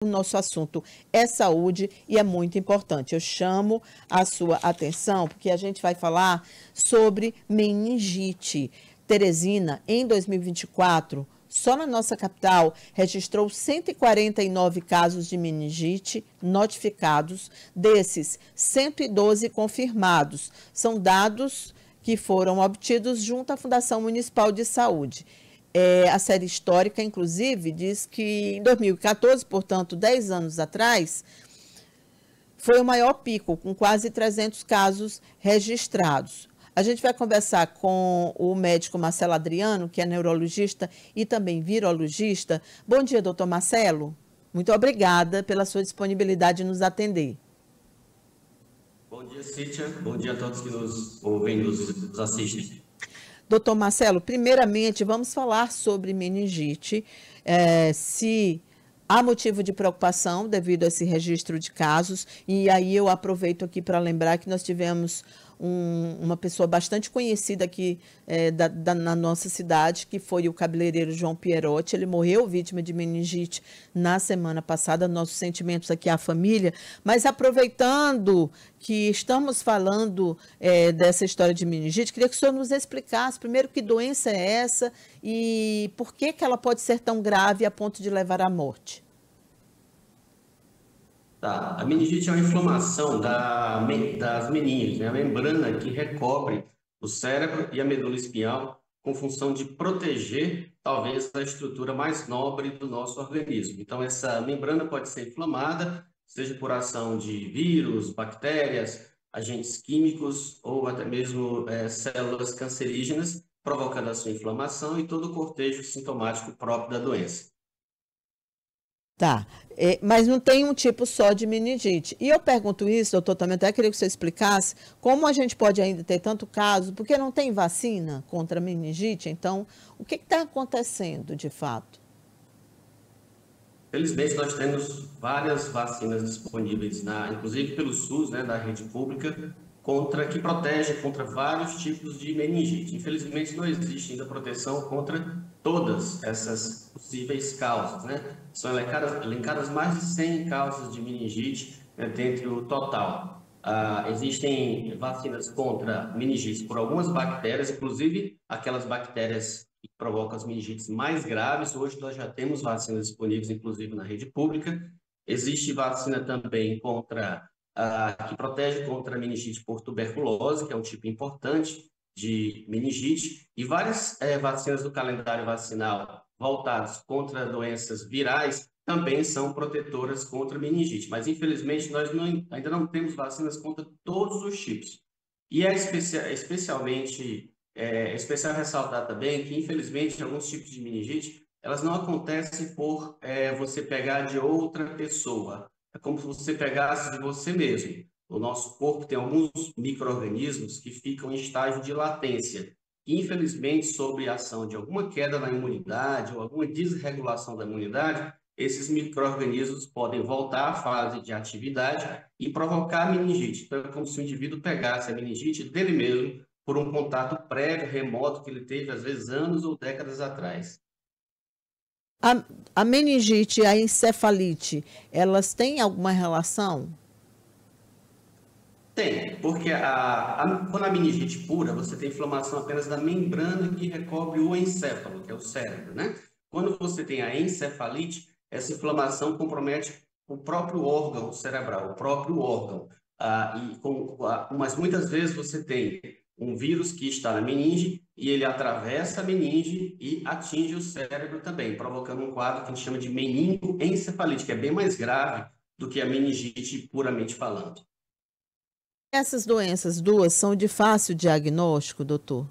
O nosso assunto é saúde e é muito importante. Eu chamo a sua atenção porque a gente vai falar sobre meningite. Teresina, em 2024, só na nossa capital, registrou 149 casos de meningite notificados, desses 112 confirmados. São dados que foram obtidos junto à Fundação Municipal de Saúde. A série histórica, inclusive, diz que em 2014, portanto, 10 anos atrás, foi o maior pico, com quase 300 casos registrados. A gente vai conversar com o médico Marcelo Adriano, que é neurologista e também virologista. Bom dia, doutor Marcelo. Muito obrigada pela sua disponibilidade de nos atender. Bom dia, Cíntia. Bom dia a todos que nos ouvem, nos assistem. Doutor Marcelo, primeiramente vamos falar sobre meningite, se há motivo de preocupação devido a esse registro de casos, e aí eu aproveito aqui para lembrar que nós tivemos uma pessoa bastante conhecida aqui na nossa cidade, que foi o cabeleireiro João Pierotti. Ele morreu vítima de meningite na semana passada. Nossos sentimentos aqui à família. Mas aproveitando que estamos falando dessa história de meningite, queria que o senhor nos explicasse primeiro que doença é essa e por que ela pode ser tão grave a ponto de levar à morte. Tá. A meningite é uma inflamação das meninges, né? A membrana que recobre o cérebro e a medula espinhal com função de proteger, talvez, a estrutura mais nobre do nosso organismo. Então, essa membrana pode ser inflamada, seja por ação de vírus, bactérias, agentes químicos ou até mesmo células cancerígenas, provocando a sua inflamação e todo o cortejo sintomático próprio da doença. Tá, mas não tem um tipo só de meningite. E eu pergunto isso, doutor, também até queria que você explicasse como a gente pode ainda ter tanto caso, porque não tem vacina contra a meningite. Então, o que está acontecendo de fato? Felizmente, nós temos várias vacinas disponíveis, inclusive pelo SUS, né, da rede pública, que protege contra vários tipos de meningite. Infelizmente, não existe ainda proteção contra todas essas possíveis causas, né? São elencadas mais de 100 causas de meningite, né, dentre o total. Existem vacinas contra meningite por algumas bactérias, inclusive aquelas bactérias que provocam as meningites mais graves. Hoje nós já temos vacinas disponíveis, inclusive na rede pública. Existe vacina também que protege contra a meningite por tuberculose, que é um tipo importante de meningite, e várias vacinas do calendário vacinal voltadas contra doenças virais também são protetoras contra meningite. Mas, infelizmente, nós ainda não temos vacinas contra todos os tipos. E é especial ressaltar também que, infelizmente, alguns tipos de meningite, elas não acontecem por você pegar de outra pessoa. É como se você pegasse de você mesmo. O nosso corpo tem alguns micro-organismos que ficam em estágio de latência. E, infelizmente, sob a ação de alguma queda na imunidade ou alguma desregulação da imunidade, esses micro-organismos podem voltar à fase de atividade e provocar meningite. Então, é como se o indivíduo pegasse a meningite dele mesmo por um contato prévio, remoto, que ele teve, às vezes, anos ou décadas atrás. A meningite e a encefalite, elas têm alguma relação? Tem, porque quando a meningite pura, você tem inflamação apenas da membrana que recobre o encéfalo, que é o cérebro, né? Quando você tem a encefalite, essa inflamação compromete o próprio órgão cerebral, o próprio órgão. Mas muitas vezes você tem um vírus que está na meninge e ele atravessa a meninge e atinge o cérebro também, provocando um quadro que a gente chama de meningoencefalite, que é bem mais grave do que a meningite puramente falando. Essas doenças duas são de fácil diagnóstico, doutor?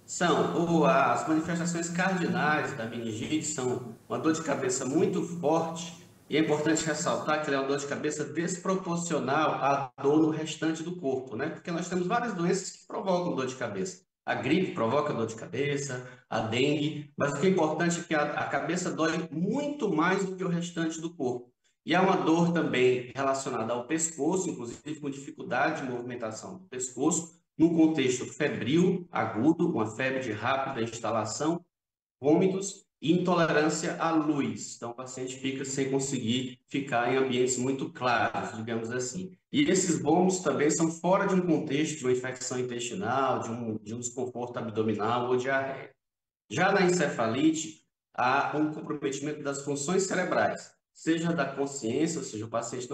São. As manifestações cardinais da meningite são uma dor de cabeça muito forte, e é importante ressaltar que ela é uma dor de cabeça desproporcional à dor no restante do corpo, né? Porque nós temos várias doenças que provocam dor de cabeça. A gripe provoca dor de cabeça, a dengue, mas o que é importante é que a cabeça dói muito mais do que o restante do corpo. E há uma dor também relacionada ao pescoço, inclusive com dificuldade de movimentação do pescoço, num contexto febril, agudo, uma febre de rápida instalação, vômitos e intolerância à luz. Então, o paciente fica sem conseguir ficar em ambientes muito claros, digamos assim. E esses vômitos também são fora de um contexto de uma infecção intestinal, de um desconforto abdominal ou diarreia. Já na encefalite, há um comprometimento das funções cerebrais, seja da consciência, ou seja, o paciente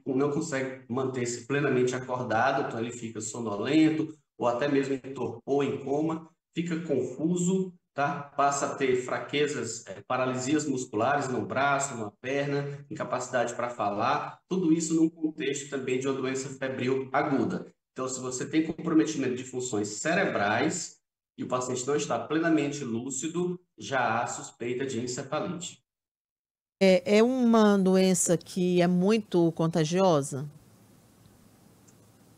não consegue manter-se plenamente acordado, então ele fica sonolento, ou até mesmo em torpor, em coma, fica confuso, tá? Passa a ter fraquezas, paralisias musculares no braço, na perna, incapacidade para falar, tudo isso num contexto também de uma doença febril aguda. Então, se você tem comprometimento de funções cerebrais, e o paciente não está plenamente lúcido, já há suspeita de encefalite. É uma doença que é muito contagiosa?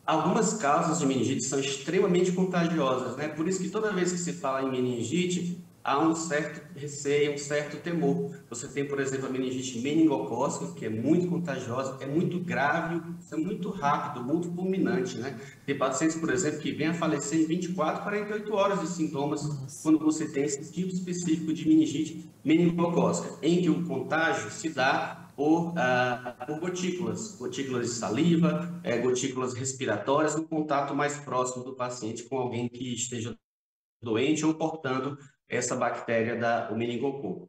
Algumas causas de meningite são extremamente contagiosas, né? Por isso que toda vez que se fala em meningite, há um certo receio, um certo temor. Você tem, por exemplo, a meningite meningocócica, que é muito contagiosa, é muito grave, é muito rápido, muito fulminante, né? Tem pacientes, por exemplo, que vêm a falecer em 24, 48 horas de sintomas. Nossa. Quando você tem esse tipo específico de meningite meningocócica, em que o contágio se dá por gotículas de saliva, gotículas respiratórias, no contato mais próximo do paciente com alguém que esteja doente ou portando essa bactéria do meningococo.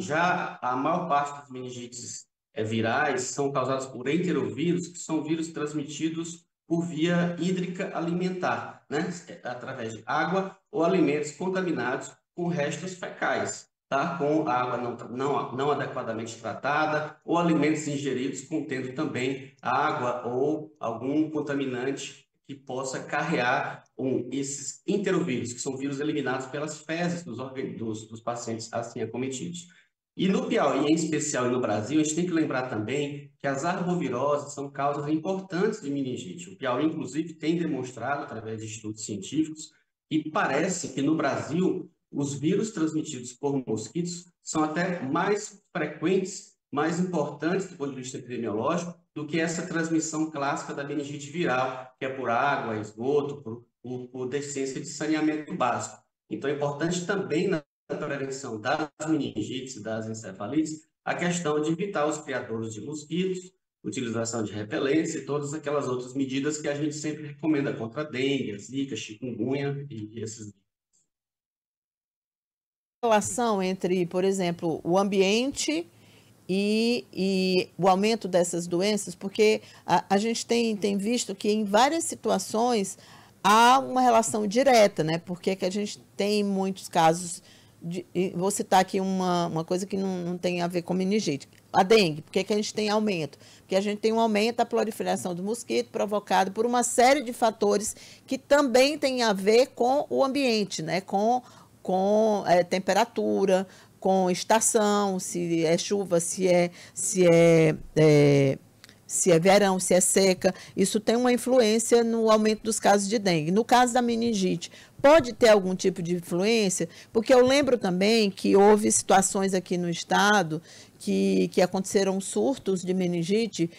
Já a maior parte das meningites virais são causadas por enterovírus, que são vírus transmitidos por via hídrica alimentar, né? Através de água ou alimentos contaminados com restos fecais, tá? Com água não adequadamente tratada, ou alimentos ingeridos contendo também água ou algum contaminante que possa carrear esses enterovírus, que são vírus eliminados pelas fezes dos pacientes assim acometidos. E no Piauí, em especial, e no Brasil, a gente tem que lembrar também que as arboviroses são causas importantes de meningite. O Piauí, inclusive, tem demonstrado, através de estudos científicos, e parece que no Brasil os vírus transmitidos por mosquitos são até mais frequentes, mais importantes do ponto de vista epidemiológico, do que essa transmissão clássica da meningite viral, que é por água, esgoto, por deficiência de saneamento básico. Então, é importante também na prevenção das meningites e das encefalites a questão de evitar os criadouros de mosquitos, utilização de repelentes e todas aquelas outras medidas que a gente sempre recomenda contra a dengue, zika, chikungunya e esses. Relação entre, por exemplo, o ambiente e o aumento dessas doenças, porque a gente tem visto que em várias situações há uma relação direta, né? Porque que a gente tem muitos casos vou citar aqui uma coisa que não tem a ver com meningite. A dengue, por que a gente tem aumento? Porque a gente tem um aumento da proliferação do mosquito provocado por uma série de fatores que também tem a ver com o ambiente, né? Com temperatura, com estação, se é chuva, se é verão, se é seca. Isso tem uma influência no aumento dos casos de dengue. No caso da meningite, pode ter algum tipo de influência, porque eu lembro também que houve situações aqui no estado que aconteceram surtos de meningite,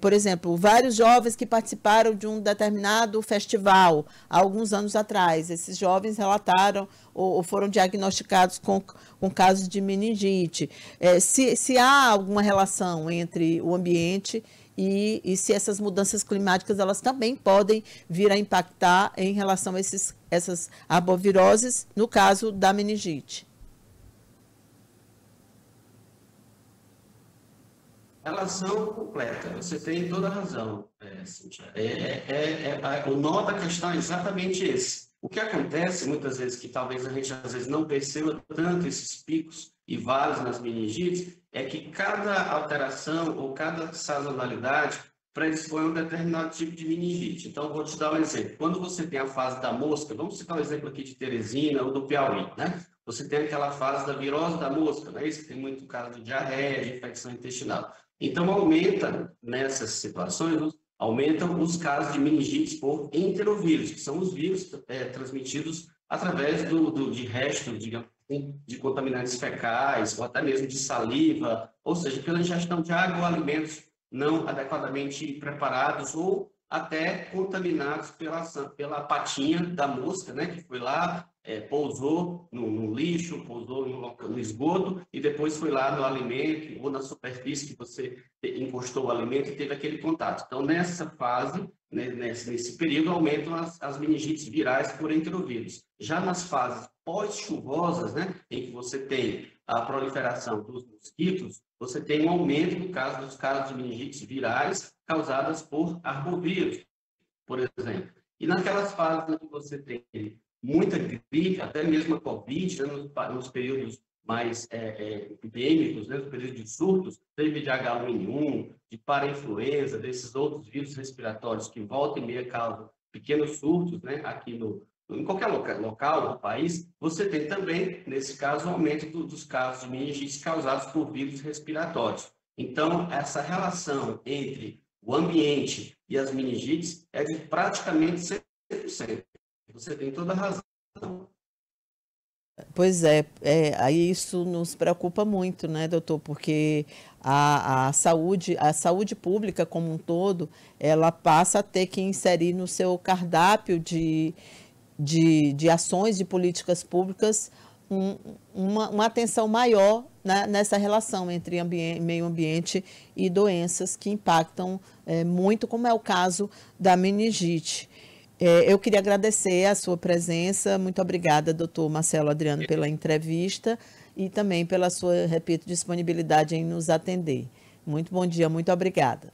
por exemplo, vários jovens que participaram de um determinado festival há alguns anos atrás. Esses jovens relataram ou foram diagnosticados com casos de meningite. Se há alguma relação entre o ambiente e se essas mudanças climáticas elas também podem vir a impactar em relação a essas arboviroses, no caso da meningite. Relação completa, você tem toda a razão, Cíntia. O nó da questão é exatamente esse. O que acontece muitas vezes, que talvez a gente às vezes não perceba tanto esses picos e vales nas meningites, é que cada alteração ou cada sazonalidade predispõe um determinado tipo de meningite. Então, vou te dar um exemplo. Quando você tem a fase da mosca, vamos citar um exemplo aqui de Teresina ou do Piauí, né? Você tem aquela fase da virose da mosca, não é isso? Tem muito caso de diarreia, de infecção intestinal. Então, aumenta nessas situações, aumentam os casos de meningites por enterovírus, que são os vírus transmitidos através de restos, digamos assim, de contaminantes fecais, ou até mesmo de saliva, ou seja, pela ingestão de água ou alimentos não adequadamente preparados, ou até contaminados pela patinha da mosca, né, que foi lá, pousou no lixo, pousou no esgoto e depois foi lá no alimento ou na superfície que você encostou o alimento e teve aquele contato. Então, nessa fase, né, nesse período, aumentam as meningites virais por enterovírus. Já nas fases pós-chuvosas, né, em que você tem a proliferação dos mosquitos, você tem um aumento no caso dos casos de meningites virais causadas por arbovírus, por exemplo. E naquelas fases em que você tem muita gripe, até mesmo a Covid, né, nos períodos mais epidêmicos, né, nos períodos de surtos, teve de H1N1, de parainfluenza, desses outros vírus respiratórios que volta e meia causam pequenos surtos, né, aqui em qualquer local do país, você tem também, nesse caso, o aumento dos casos de meningite causados por vírus respiratórios. Então, essa relação entre o ambiente e as meningites é de praticamente 100%. Você tem toda a razão. Pois aí isso nos preocupa muito, né, doutor? Porque a saúde pública como um todo, ela passa a ter que inserir no seu cardápio de ações, de políticas públicas, uma atenção maior, né, nessa relação entre meio ambiente e doenças que impactam muito, como é o caso da meningite. Eu queria agradecer a sua presença. Muito obrigada, doutor Marcelo Adriano, pela entrevista e também pela sua, repito, disponibilidade em nos atender. Muito bom dia, muito obrigada.